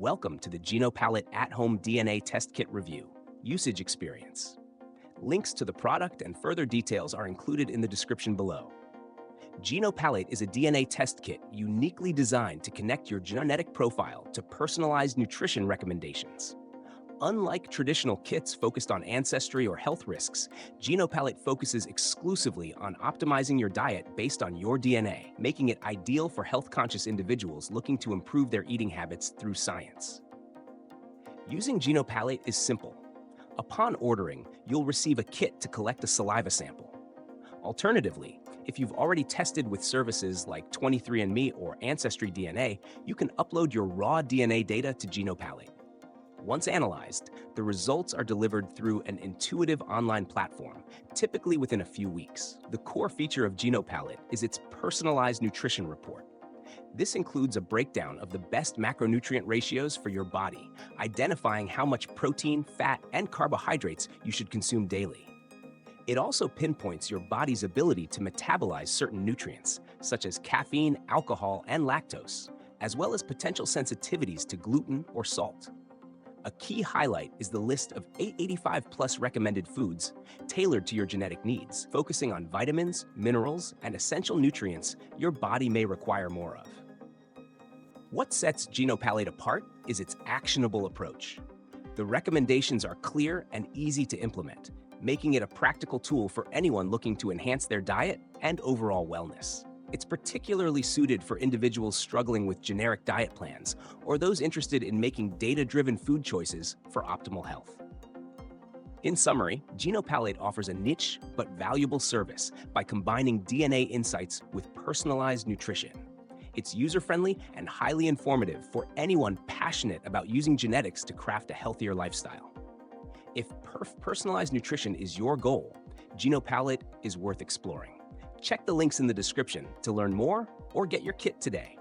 Welcome to the GenoPalate at-home DNA test kit review. Usage experience. Links to the product and further details are included in the description below. GenoPalate is a DNA test kit uniquely designed to connect your genetic profile to personalized nutrition recommendations. Unlike traditional kits focused on ancestry or health risks, GenoPalate focuses exclusively on optimizing your diet based on your DNA, making it ideal for health-conscious individuals looking to improve their eating habits through science. Using GenoPalate is simple. Upon ordering, you'll receive a kit to collect a saliva sample. Alternatively, if you've already tested with services like 23andMe or Ancestry DNA, you can upload your raw DNA data to GenoPalate. Once analyzed, the results are delivered through an intuitive online platform, typically within a few weeks. The core feature of GenoPalate is its personalized nutrition report. This includes a breakdown of the best macronutrient ratios for your body, identifying how much protein, fat, and carbohydrates you should consume daily. It also pinpoints your body's ability to metabolize certain nutrients, such as caffeine, alcohol, and lactose, as well as potential sensitivities to gluten or salt. A key highlight is the list of 885 plus recommended foods tailored to your genetic needs, focusing on vitamins, minerals, and essential nutrients your body may require more of. What sets GenoPalate apart is its actionable approach. The recommendations are clear and easy to implement, making it a practical tool for anyone looking to enhance their diet and overall wellness. It's particularly suited for individuals struggling with generic diet plans or those interested in making data-driven food choices for optimal health. In summary, GenoPalate offers a niche but valuable service by combining DNA insights with personalized nutrition. It's user-friendly and highly informative for anyone passionate about using genetics to craft a healthier lifestyle. If personalized nutrition is your goal, GenoPalate is worth exploring. Check the links in the description to learn more or get your kit today.